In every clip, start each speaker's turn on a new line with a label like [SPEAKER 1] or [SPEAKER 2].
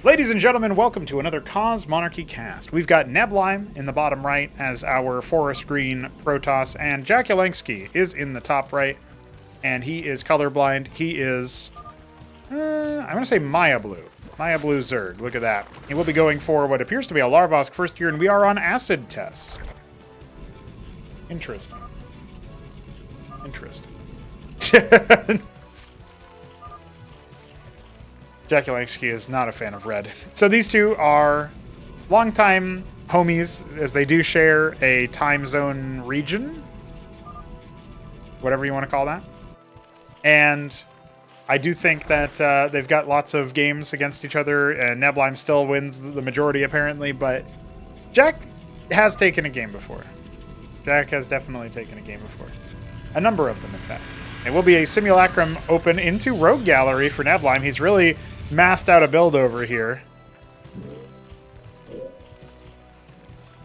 [SPEAKER 1] Ladies and gentlemen, welcome to another Cosmonarchy cast. We've got Neblime in the bottom right as our forest green Protoss, and Jakulangski is in the top right, and he is colorblind. He is, I'm going to say Maya Blue. Maya Blue Zerg. Look at that. He will be going for what appears to be a Larvosk first year, and we are on acid tests. Interesting. Interesting. Jakulangski is not a fan of red. So these two are longtime homies, as they do share a time zone region, whatever you want to call that. And I do think that they've got lots of games against each other, and Neblime still wins the majority apparently, but Jack has taken a game before. Jack has definitely taken a game before. A number of them, in fact. It will be a simulacrum open into Rogue Gallery for Neblime. He's really mathed out a build over here.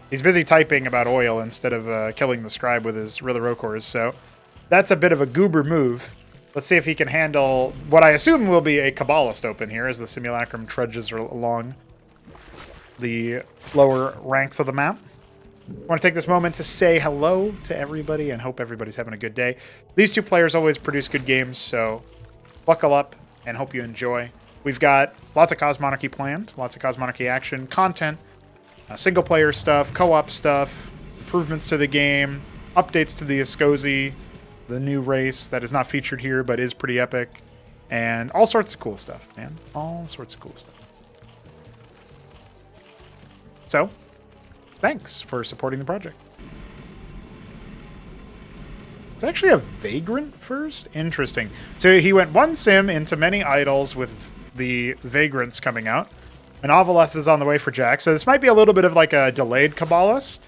[SPEAKER 1] He's busy typing about oil instead of killing the scribe with his Rillarokors, so that's a bit of a goober move. Let's see if he can handle what I assume will be a Kabbalist open here as the simulacrum trudges along the lower ranks of the map. I want to take this moment to say hello to everybody and hope everybody's having a good day. These two players always produce good games, so buckle up and hope you enjoy. We've got lots of Cosmonarchy planned, lots of Cosmonarchy action, content, single-player stuff, co-op stuff, improvements to the game, updates to the Escozi, the new race that is not featured here but is pretty epic, and all sorts of cool stuff, man. All sorts of cool stuff. So, thanks for supporting the project. It's actually a Vagrant first? Interesting. So he went one sim into many idols with the Vagrants coming out. An Ovaleth is on the way for Jack, so this might be a little bit of like a delayed Kabbalist.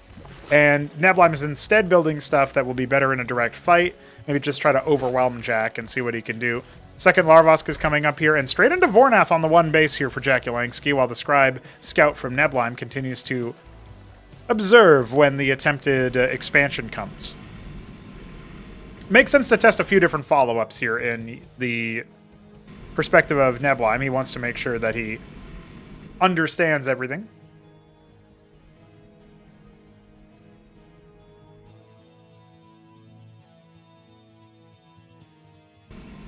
[SPEAKER 1] And Neblime is instead building stuff that will be better in a direct fight. Maybe just try to overwhelm Jack and see what he can do. Second Larvosk is coming up here, and straight into Vornath on the one base here for Jakulangski, while the Scribe Scout from Neblime continues to observe when the attempted expansion comes. Makes sense to test a few different follow-ups here in the perspective of Neblime. He wants to make sure that he understands everything.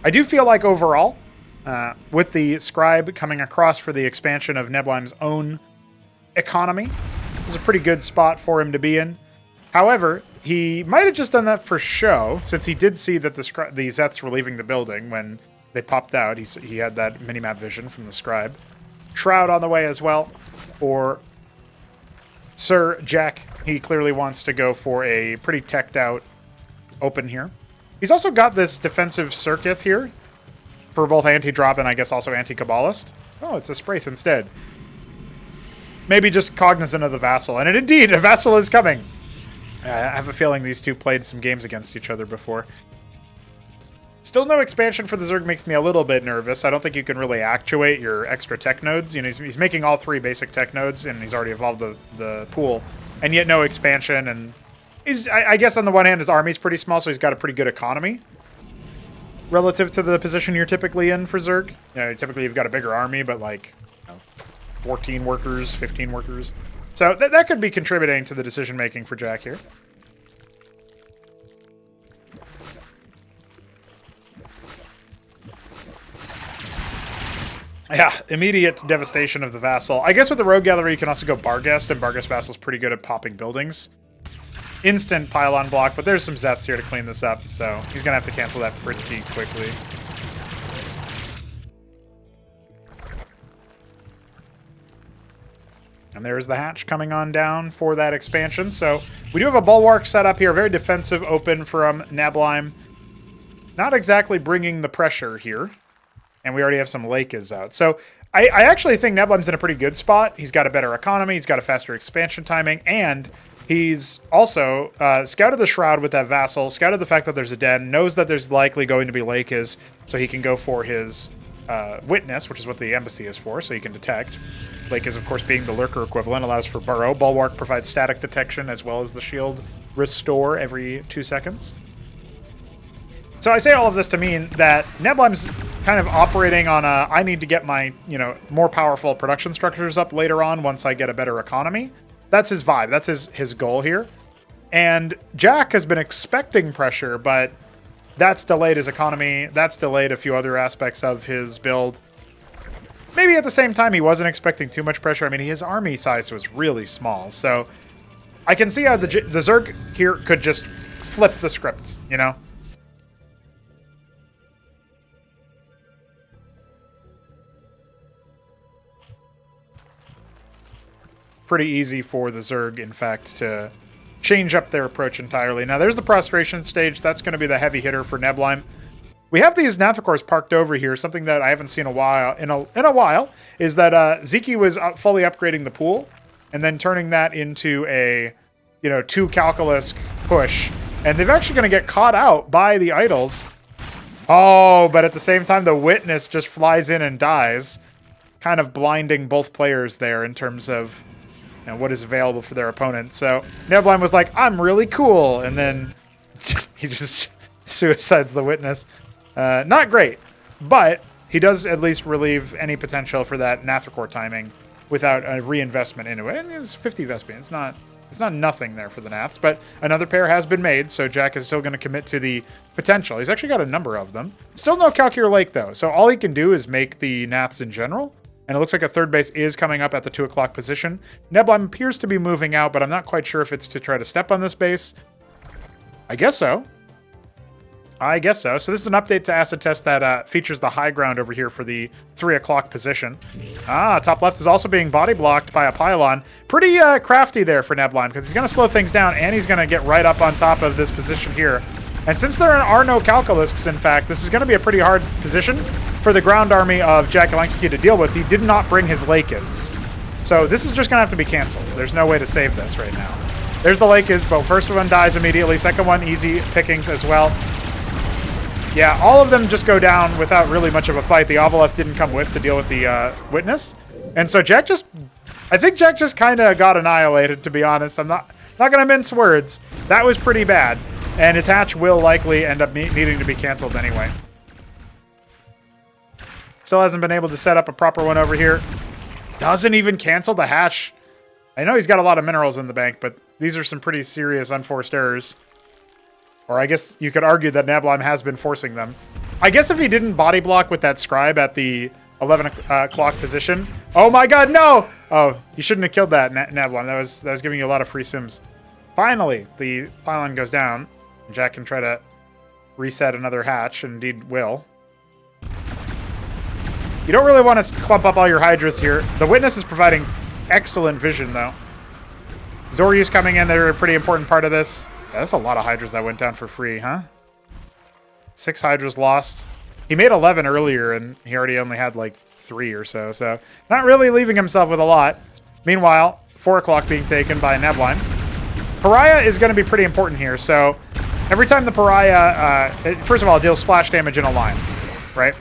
[SPEAKER 1] I do feel like overall, with the Scribe coming across for the expansion of Neblime's own economy, is a pretty good spot for him to be in. However, he might have just done that for show, since he did see that the Zets were leaving the building when they popped out. He had that minimap vision from the Scribe. Shroud on the way as well. Or Sir Jack, he clearly wants to go for a pretty teched out open here. He's also got this defensive Circuit here for both anti-drop and I guess also anti-Kabbalist. Oh, it's a Spraith instead. Maybe just cognizant of the Vassal. And indeed, a Vassal is coming. I have a feeling these two played some games against each other before. Still no expansion for the Zerg makes me a little bit nervous. I don't think you can really actuate your extra tech nodes. You know, he's making all three basic tech nodes, and he's already evolved the pool. And yet no expansion, and I guess on the one hand, his army's pretty small, so he's got a pretty good economy relative to the position you're typically in for Zerg. You know, typically you've got a bigger army, but like 14 workers, 15 workers. So that could be contributing to the decision-making for Jack here. Yeah, immediate devastation of the Vassal. I guess with the Rogue Gallery, you can also go Barghest, and Barghest Vassal's pretty good at popping buildings. Instant pylon block, but there's some Zets here to clean this up, so he's going to have to cancel that pretty quickly. And there's the hatch coming on down for that expansion. So we do have a Bulwark set up here. Very defensive open from Neblime. Not exactly bringing the pressure here. And we already have some Lakes out. So I actually think Neblime's in a pretty good spot. He's got a better economy. He's got a faster expansion timing. And he's also scouted the Shroud with that Vassal. Scouted the fact that there's a den. Knows that there's likely going to be Lakes. So he can go for his Witness, which is what the Embassy is for. So he can detect. Lake is, of course, being the Lurker equivalent, allows for Burrow. Bulwark provides static detection as well as the shield restore every 2 seconds. So I say all of this to mean that Neblime's kind of operating on a, I need to get my, more powerful production structures up later on once I get a better economy. That's his vibe. That's his goal here. And Jack has been expecting pressure, but that's delayed his economy. That's delayed a few other aspects of his build. Maybe at the same time, he wasn't expecting too much pressure. I mean, his army size was really small. So I can see how the Zerg here could just flip the script, Pretty easy for the Zerg, in fact, to change up their approach entirely. Now, there's the prostration stage. That's going to be the heavy hitter for Neblime. We have these Nathrakors parked over here. Something that I haven't seen in a while is that Zeki was fully upgrading the pool and then turning that into a 2 Calculus push. And they're actually going to get caught out by the idols. Oh, but at the same time, the Witness just flies in and dies, kind of blinding both players there in terms of what is available for their opponent. So Neblime was like, I'm really cool. And then he just suicides the Witness. Not great, but he does at least relieve any potential for that Nathrakor timing without a reinvestment into it. And it's 50 Vespian. It's not nothing there for the Naths, but another pair has been made, so Jack is still going to commit to the potential. He's actually got a number of them. Still no Calcure Lake, though, so all he can do is make the Naths in general. And it looks like a third base is coming up at the 2 o'clock position. Neblime appears to be moving out, but I'm not quite sure if it's to try to step on this base. I guess so. So this is an update to Acid Test that features the high ground over here for the 3 o'clock position. Top left is also being body blocked by a pylon. Pretty crafty there for Neblime, because he's going to slow things down, and he's going to get right up on top of this position here. And since there are no Calculusks, in fact, this is going to be a pretty hard position for the ground army of jakulangski to deal with. He did not bring his Lakes. So this is just going to have to be canceled. There's no way to save this right now. There's the Lakes, but first one dies immediately. Second one, easy pickings as well. Yeah, all of them just go down without really much of a fight. The Ovalef didn't come with to deal with the Witness. And so I think Jack just kind of got annihilated, to be honest. I'm not going to mince words. That was pretty bad. And his hatch will likely end up needing to be canceled anyway. Still hasn't been able to set up a proper one over here. Doesn't even cancel the hatch. I know he's got a lot of minerals in the bank, but these are some pretty serious unforced errors. Or I guess you could argue that Neblime has been forcing them. I guess if he didn't body block with that scribe at the 11 o'clock position. Oh my god, no! Oh, you shouldn't have killed that, Neblime. That was giving you a lot of free sims. Finally, the pylon goes down. Jack can try to reset another hatch, and indeed will. You don't really want to clump up all your Hydras here. The Witness is providing excellent vision, though. Zoryu's coming in. They're a pretty important part of this. Yeah, that's a lot of Hydras that went down for free, huh? 6 Hydras lost. He made 11 earlier, and he already only had like 3 or so. So not really leaving himself with a lot. Meanwhile, 4 o'clock being taken by Neblime. Pariah is going to be pretty important here. So every time the Pariah, first of all, it deals splash damage in a line, right?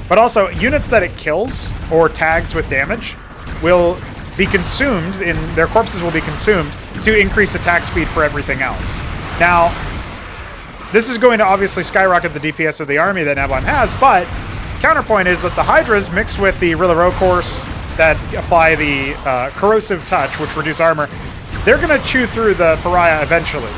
[SPEAKER 1] But also, units that it kills or tags with damage will be consumed, their corpses will be consumed to increase attack speed for everything else. Now, this is going to obviously skyrocket the DPS of the army that Neblime has, but counterpoint is that the Hydras mixed with the Rilla cores that apply the corrosive touch, which reduce armor, they're going to chew through the Pariah eventually.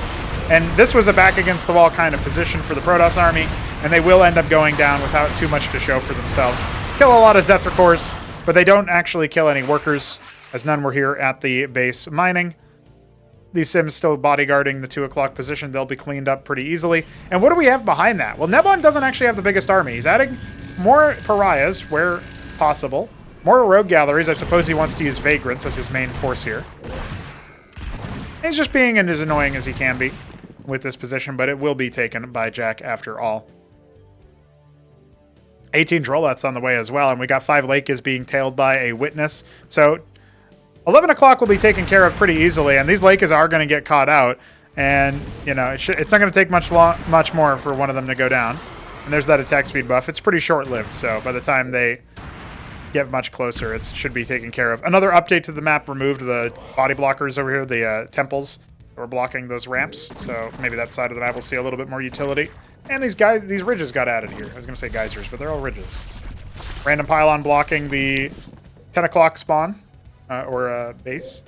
[SPEAKER 1] And this was a back against the wall kind of position for the Protoss army, and they will end up going down without too much to show for themselves. Kill a lot of Zethrakors, but they don't actually kill any workers, as none were here at the base mining. These Sims still bodyguarding the 2 o'clock position. They'll be cleaned up pretty easily. And what do we have behind that? Well, Neblime doesn't actually have the biggest army. He's adding more Pariahs where possible. More Rogue Galleries. I suppose he wants to use Vagrants as his main force here. He's just being as annoying as he can be with this position, but it will be taken by Jack after all. 18 Drolets on the way as well, and we got 5 Lakes being tailed by a Witness. So 11 o'clock will be taken care of pretty easily, and these Lakes are going to get caught out, and it's not going to take much more for one of them to go down. And there's that attack speed buff. It's pretty short-lived, so by the time they get much closer, it should be taken care of. Another update to the map removed the body blockers over here, the temples that were blocking those ramps, so maybe that side of the map will see a little bit more utility. And these ridges got added here. I was going to say geysers, but they're all ridges. Random pylon blocking the 10 o'clock spawn, or base.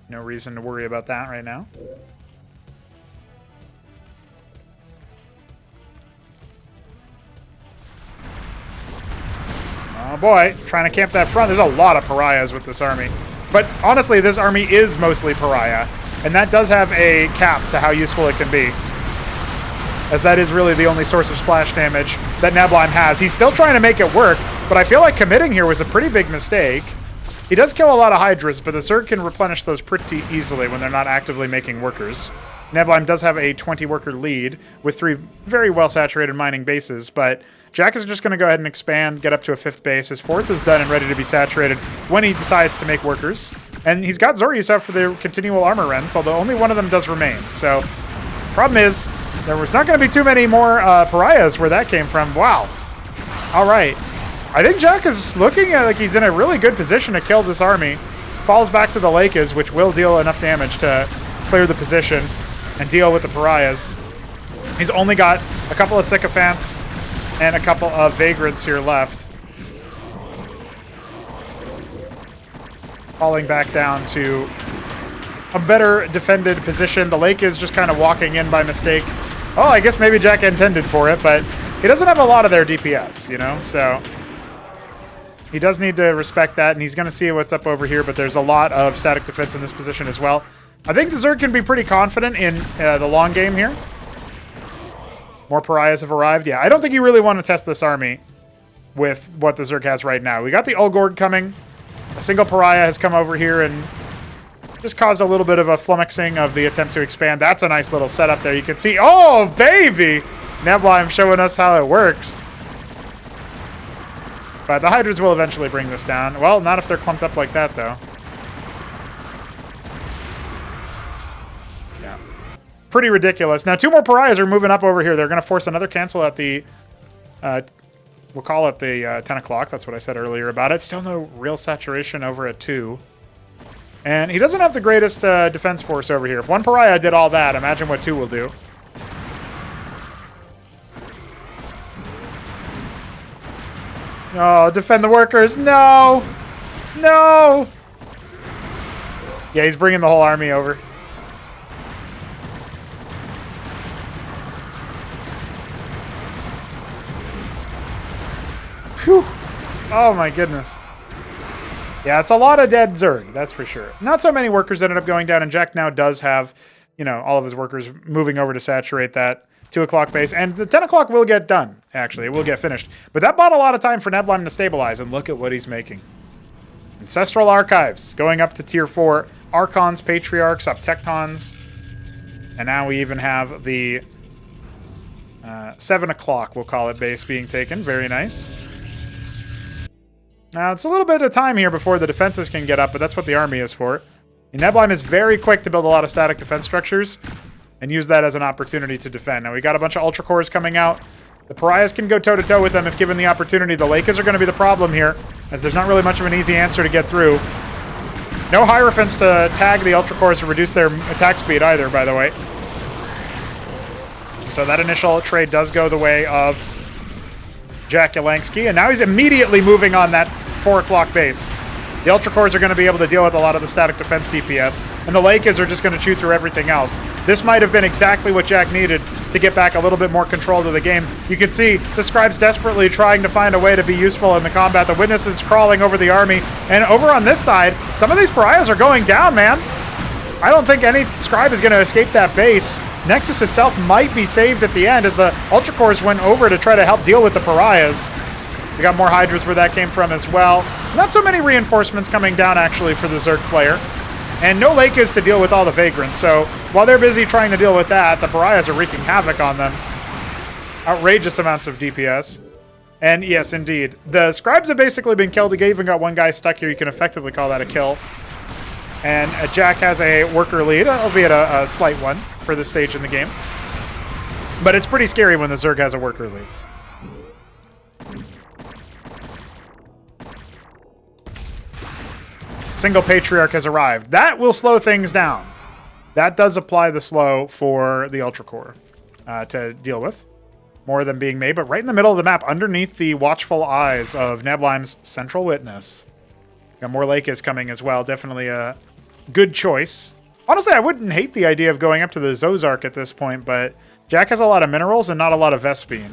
[SPEAKER 1] No reason to worry about that right now. Oh boy, trying to camp that front. There's a lot of pariahs with this army. But honestly, this army is mostly pariah. And that does have a cap to how useful it can be, as that is really the only source of splash damage that Neblime has. He's still trying to make it work, but I feel like committing here was a pretty big mistake. He does kill a lot of Hydras, but the Zerg can replenish those pretty easily when they're not actively making workers. Neblime does have a 20-worker lead with 3 very well-saturated mining bases, but Jack is just going to go ahead and expand, get up to a 5th base. His 4th is done and ready to be saturated when he decides to make workers. And he's got Zorius out for the continual armor rents, although only one of them does remain. So, problem is, there was not going to be too many more pariahs where that came from. Wow. All right. I think Jack is looking like he's in a really good position to kill this army. Falls back to the Lakers, which will deal enough damage to clear the position and deal with the pariahs. He's only got a couple of sycophants and a couple of vagrants here left. Falling back down to a better defended position. The lake is just kind of walking in by mistake. Oh, I guess maybe Jack intended for it, but he doesn't have a lot of their DPS, you know? So he does need to respect that, and he's going to see what's up over here, but there's a lot of static defense in this position as well. I think the Zerg can be pretty confident in the long game here. More pariahs have arrived. Yeah, I don't think you really want to test this army with what the Zerg has right now. We got the Ulgorg coming. A single pariah has come over here and just caused a little bit of a flummoxing of the attempt to expand. That's a nice little setup there. You can see, oh, baby! Neblime showing us how it works. But the Hydras will eventually bring this down. Well, not if they're clumped up like that, though. Yeah. Pretty ridiculous. Now, 2 more pariahs are moving up over here. They're going to force another cancel at the... we'll call it the 10 o'clock. That's what I said earlier about it. Still no real saturation over at 2. And he doesn't have the greatest defense force over here. If 1 pariah did all that, imagine what 2 will do. Oh, defend the workers. No! No! Yeah, he's bringing the whole army over. Whew. Oh my goodness. Yeah, it's a lot of dead Zerg, that's for sure. Not so many workers ended up going down, and Jack now does have, you know, all of his workers moving over to saturate that 2 o'clock base. And the 10 o'clock will get done, actually. It will get finished. But that bought a lot of time for Neblime to stabilize, and look at what he's making. Ancestral Archives, going up to Tier 4. Archons, Patriarchs, Uptectons. And now we even have the 7 o'clock, we'll call it, base being taken. Very nice. Now, it's a little bit of time here before the defenses can get up, but that's what the army is for. And Neblime is very quick to build a lot of static defense structures and use that as an opportunity to defend. Now, we got a bunch of Ultra Cores coming out. The pariahs can go toe-to-toe with them if given the opportunity. The Lakers are going to be the problem here, as there's not really much of an easy answer to get through. No Hierophants to tag the Ultra Cores to reduce their attack speed either, by the way. So that initial trade does go the way of jakulangski, and now he's immediately moving on that 4 o'clock base. The Ultra Cores are going to be able to deal with a lot of the static defense DPS, and the Lakers are just going to chew through everything else. This might have been exactly what Jack needed to get back a little bit more control to the game. You can see the Scribes desperately trying to find a way to be useful in the combat. The Witness is crawling over the army, and over on this side, some of these pariahs are going down, man. I don't think any Scribe is going to escape that base. Nexus itself might be saved at the end as the Ultra Cores went over to try to help deal with the pariahs. We got more Hydras where that came from as well. Not so many reinforcements coming down, actually, for the Zerg player. And no Lakers to deal with all the Vagrants. So while they're busy trying to deal with that, the pariahs are wreaking havoc on them. Outrageous amounts of DPS. And yes, indeed. The Scribes have basically been killed. We even got one guy stuck here. You can effectively call that a kill. And Jack has a worker lead, albeit a slight one for this stage in the game. But it's pretty scary when the Zerg has a worker lead. Single Patriarch has arrived. That will slow things down. That does apply the slow for the Ultra Core. to deal with. More than being made, but right in the middle of the map, underneath the watchful eyes of Neblime's central witness. Got more Lakers coming as well. Definitely a good choice. Honestly, I wouldn't hate the idea of going up to the Zozark at this point, but Jack has a lot of minerals and not a lot of Vespene.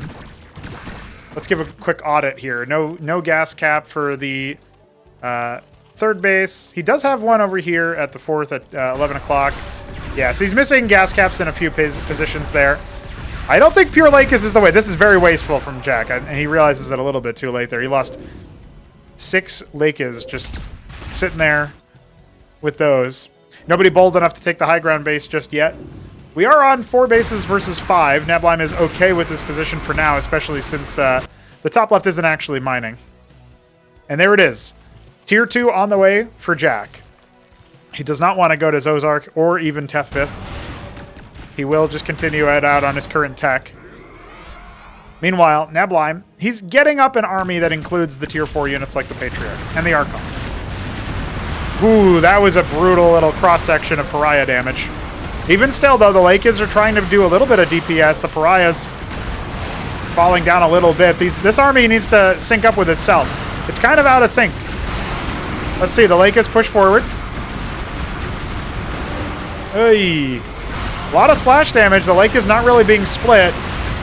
[SPEAKER 1] Let's give a quick audit here. No gas cap for the third base. He does have one over here at the fourth at 11 o'clock. Yeah, so he's missing gas caps in a few positions there. I don't think pure Lakers is the way. This is very wasteful from Jack, and he realizes it a little bit too late there. He lost 6 Lakers just sitting there with those. Nobody bold enough to take the high ground base just yet. We are on 4 bases versus 5. Neblime is okay with this position for now, especially since the top left isn't actually mining. And there it is. Tier 2 on the way for Jack. He does not want to go to Zozark or even Tethfith. He will just continue it out on his current tech. Meanwhile, Neblime, he's getting up an army that includes the tier 4 units like the Patriarch and the Archon. Ooh, that was a brutal little cross-section of Pariah damage. Even still, though, the Lakers are trying to do a little bit of DPS. The Pariah's falling down a little bit. This army needs to sync up with itself. It's kind of out of sync. Let's see, the Lakers push forward. Hey. A lot of splash damage. The lake is not really being split.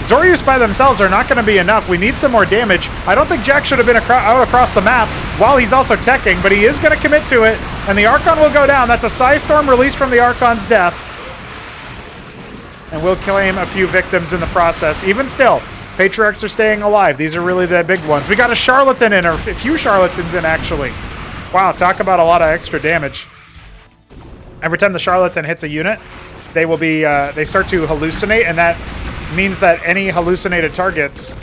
[SPEAKER 1] Zoryus by themselves are not going to be enough. We need some more damage. I don't think Jack should have been out across the map while he's also teching, but he is going to commit to it, and the Archon will go down. That's a Psy Storm released from the Archon's death. And we'll claim a few victims in the process. Even still, Patriarchs are staying alive. These are really the big ones. We got a Charlatan in, or a few Charlatans in, actually. Wow, talk about a lot of extra damage. Every time the Charlatan hits a unit, they will be they start to hallucinate, and that means that any hallucinated targets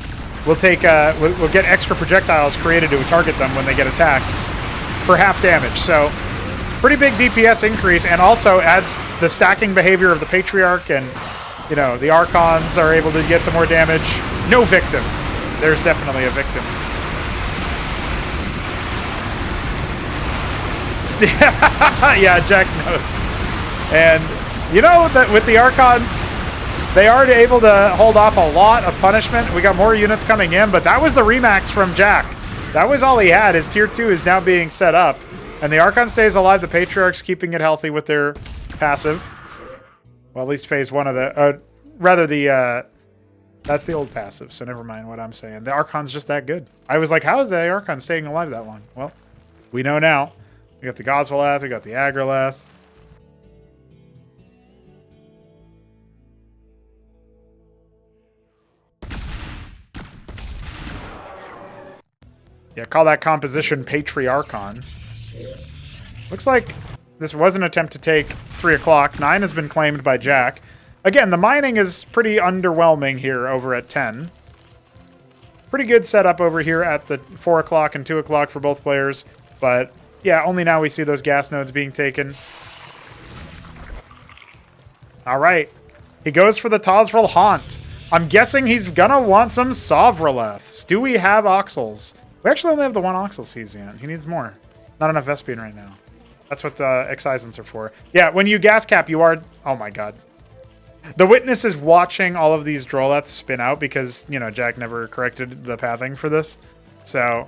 [SPEAKER 1] will take will get extra projectiles created to target them when they get attacked for half damage. So pretty big DPS increase, and also adds the stacking behavior of the Patriarch, and you know, the Archons are able to get some more damage. No victim. There's definitely a victim. Yeah, Jack knows. And you know that with the Archons, they are able to hold off a lot of punishment. We got more units coming in, but that was the remax from Jack. That was all he had. His tier 2 is now being set up. And the Archon stays alive. The Patriarch's keeping it healthy with their passive. Well, at least phase 1 of the... that's the old passive, so never mind what I'm saying. The Archon's just that good. I was like, how is the Archon staying alive that long? Well, we know now. We got the Gosvaleth, we got the Agroleth. Yeah, call that composition Patriarchon. Looks like this was an attempt to take 3 o'clock. 9 has been claimed by Jack. Again, the mining is pretty underwhelming here over at 10. Pretty good setup over here at the 4 o'clock and 2 o'clock for both players. But yeah, only now we see those gas nodes being taken. All right. He goes for the Tosvril Haunt. I'm guessing he's going to want some Sovraleths. Do we have Oxels? We actually only have the 1 Oxel Cesian. He needs more. Not enough Vespene right now. That's what the Excisants are for. Yeah, when you gas cap, you are... Oh my god. The Witness is watching all of these Droleths spin out because, you know, Jack never corrected the pathing for this. So,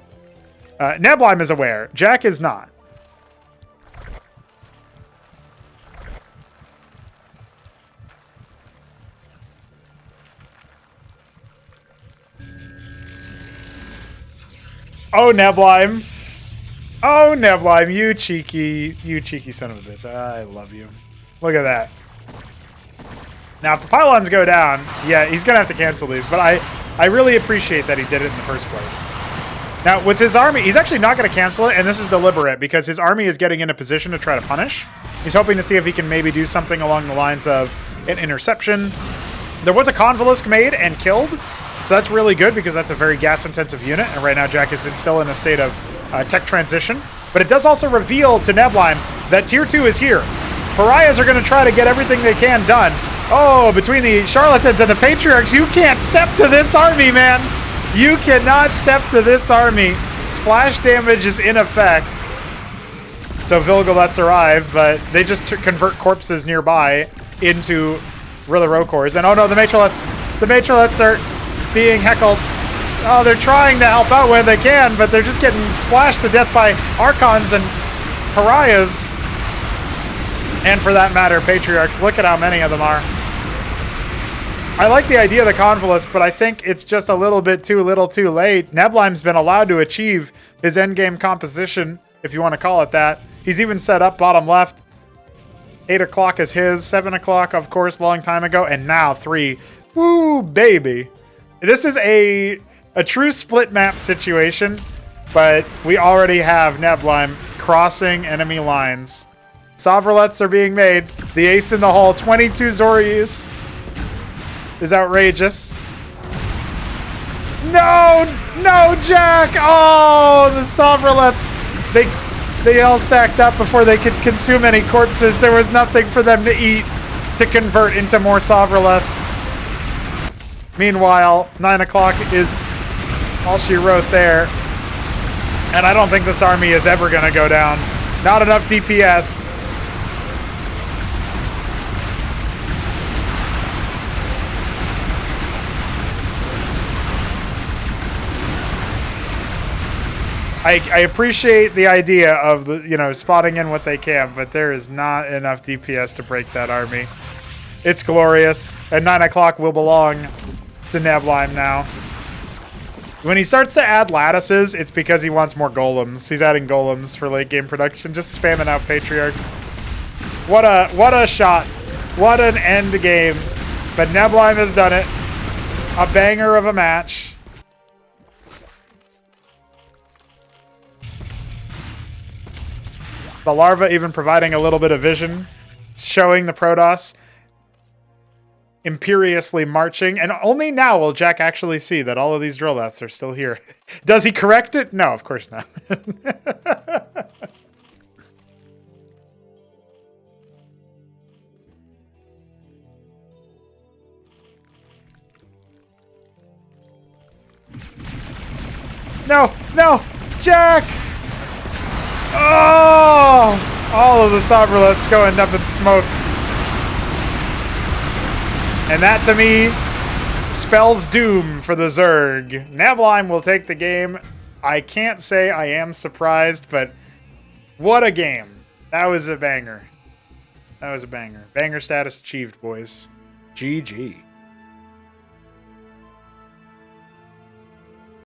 [SPEAKER 1] Neblime is aware. Jack is not. Oh, Neblime. Oh, Neblime, you cheeky son of a bitch. I love you. Look at that. Now, if the pylons go down, yeah, he's going to have to cancel these, but I really appreciate that he did it in the first place. Now, with his army, he's actually not going to cancel it, and this is deliberate, because his army is getting in a position to try to punish. He's hoping to see if he can maybe do something along the lines of an interception. There was a Convolsc made and killed, so that's really good because that's a very gas-intensive unit, and right now Jack is still in a state of tech transition. But it does also reveal to Neblime that Tier 2 is here. Pariahs are going to try to get everything they can done. Oh, between the Charlatans and the Patriarchs, you can't step to this army, man! You cannot step to this army. Splash damage is in effect. So Vilgalets arrive, but they just convert corpses nearby into the Rokors. And oh no, the Matrolets are being heckled. Oh, they're trying to help out where they can, but they're just getting splashed to death by Archons and Pariahs. And for that matter, Patriarchs. Look at how many of them are. I like the idea of the Convolus, but I think it's just a little bit too late. Neblime's been allowed to achieve his endgame composition, if you want to call it that. He's even set up bottom left. 8 o'clock is his. 7 o'clock, of course, long time ago. And now 3. Woo, baby. This is a true split map situation, but we already have Neblime crossing enemy lines. Sovralets are being made. The ace in the hole, 22 Zorius, is outrageous. No, Jack! Oh, the Sovralets, they all stacked up before they could consume any corpses. There was nothing for them to eat to convert into more Sovralets. Meanwhile, 9 o'clock is all she wrote there. And I don't think this army is ever going to go down. Not enough DPS. I appreciate the idea of spotting in what they can, but there is not enough DPS to break that army. It's glorious, and 9 o'clock will belong to Neblime now. When he starts to add lattices, it's because he wants more golems. He's adding golems for late game production, just spamming out Patriarchs. What a shot! What an end game! But Neblime has done it. A banger of a match. The larva even providing a little bit of vision, showing the Protoss imperiously marching. And only now will Jack actually see that all of these drill-outs are still here. Does he correct it? No, of course not. No, Jack! Oh! All of the Sovralets going up in smoke. And that, to me, spells doom for the Zerg. Neblime will take the game. I can't say I am surprised, but what a game. That was a banger. That was a banger. Banger status achieved, boys. GG.